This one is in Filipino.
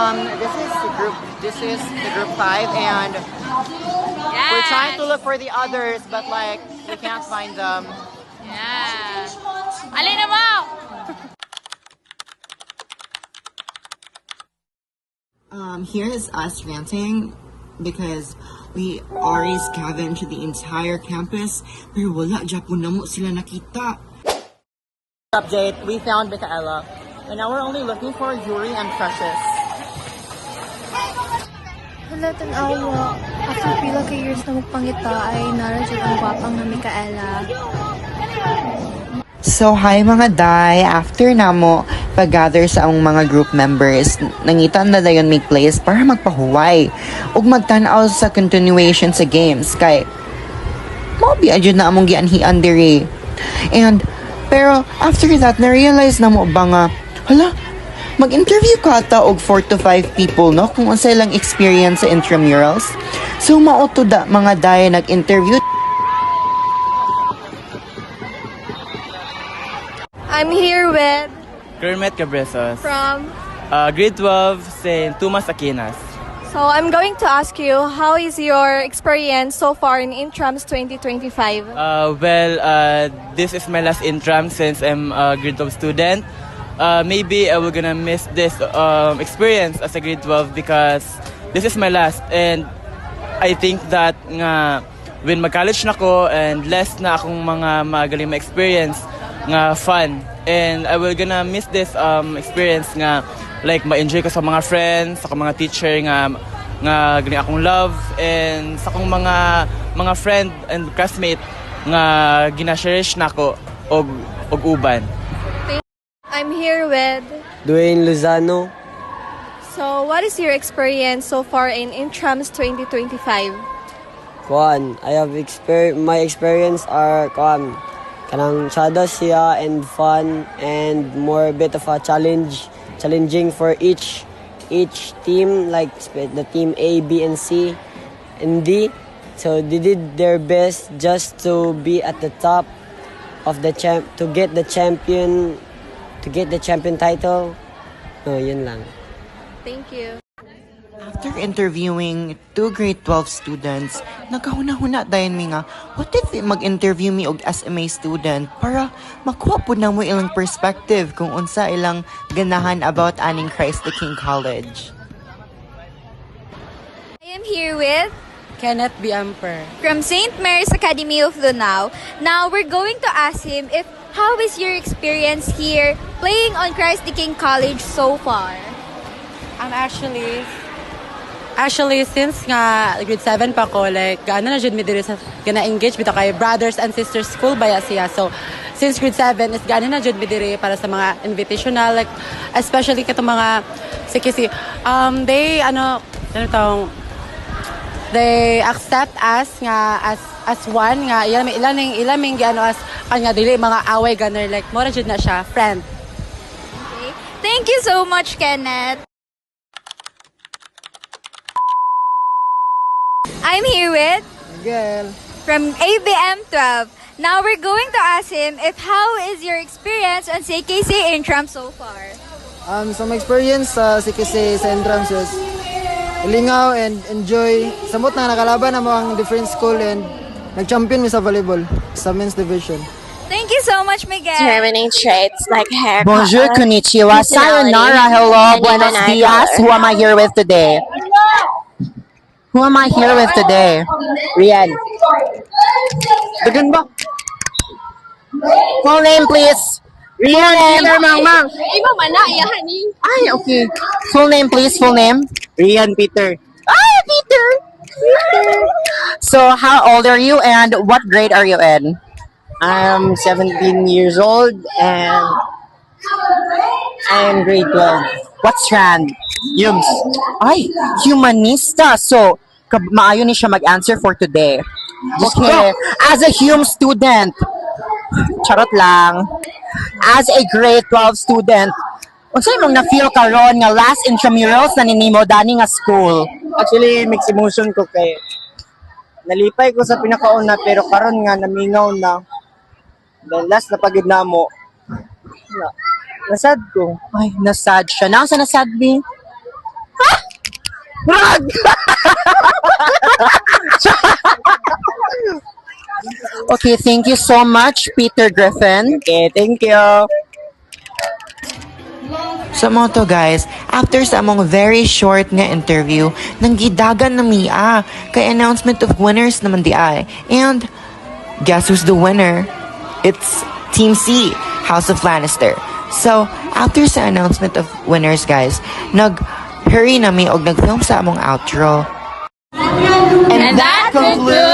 This is the group 5, and we're trying to look for the others, but like we can't find them. Yeah. Alin na mo? Here is us ranting because we already scavenged the entire campus, pero wala Japon na mo sila nakita. Update, we found Michaela, and now we're only looking for Yuri and Precious. Hala, tanaw mo. After pila ka years na magpangita ay naradyan ang gwapang na Micaela. So, hi mga day. After na mo pag-gather sa ang mga group members, nangitan na dayon may place para magpahuway ug magtanaw sa continuation sa games kay mabi adjud na among gianhian diri. And pero after that, na-realize na mo ba nga, hala, mag-interview ka ta og 4 to 5 people, no? Kung unsay lang experience sa intramurals. So, mauto da mga day nag-interview. I'm here with Kermit Cabresos. from Grade 12, St. Tomas Aquinas. So I'm going to ask you, how is your experience so far in Intrams 2025? This is my last intram since I'm a grade 12 student. Maybe I will gonna miss this experience as a grade 12 because this is my last, and I think that nga when mag-college na ko and less na akong mga magaling ma-experience nga fun, and I will gonna miss this experience nga like ma-enjoy ko sa mga friends, sa mga teacher nga galing akong love, and sa akong mga friend and classmate nga gina-cherish nako og uban. I'm here with. Dwayne Lozano. So what is your experience so far in Intrams 2025? Kuan, I have my experience are kanang sada siya and fun and more bit of a challenging for each team, like the team A, B, and C and D. So they did their best just to be at the top of the to get the champion title. No, yun lang. Thank you. After interviewing 2 grade 12 students, nagkahuna-huna dayon mi nga, what if mag-interview mi og SMA student para makuha po na mo ilang perspective kung unsa ilang ganahan about aning Christ the King College. I am here with Kenneth B. Amper. from St. Mary's Academy of Lunao. Now we're going to ask him if how is your experience here playing on Christ the King College so far? I'm actually since nga grade 7 pa ko, like gaano na jud mi diri sa gana engage bitaw kay brothers and sisters school baya siya. So since grade 7 is gaano na jud mi diri para sa mga invitational, like especially katong mga sikisi they accept us nga as one nga ilaming giano as kanya dili mga away gunner, like mo jud na siya friend. Okay. Thank you so much, Kenneth. I'm here with Miguel. from ABM 12. Now we're going to ask him if how is your experience on CKC Intram so far? So my experience sa CKC sa Intrams is lingaw and enjoy. Samot na nakalaban na mo ang different school and nag-champion mi sa volleyball sa men's division. Thank you so much, Miguel. Determining traits like hair Bonjour, color, konnichiwa, personality, sayonara, hello, and buenos even eye dias. color. Who am I here with today? Who am I here with today? Rian. Dagan ba? Full name, please. Rian. Mang. Ay, okay. Full name, please. Full name. Rian Peter. Ay, Peter. So, how old are you and what grade are you in? I'm 17 years old and I'm grade 12. What strand? Yums. Ay, humanista. So, maayo ni siya mag-answer for today. Okay, as a hum student, charot lang, as a grade 12 student, unsay mong na-feel karon nga last intramurals na ninimo dani nga school? Actually, mixed emotion ko kay nalipay ko sa pinakauna pero karon nga namingaw na. Then last na pagid namo. Nasad ko. Ay, nasad siya. Nasa nasad, B? Brag! Okay, thank you so much, Peter Griffin. Okay, thank you. Sa mo to guys, after sa among very short nga interview, nang gidagan na miya kay announcement of winners naman di ay. And guess who's the winner? It's Team C, House of Lannister. So, after sa announcement of winners guys, nag-hurry na mi og nag-film sa among outro. And that concludes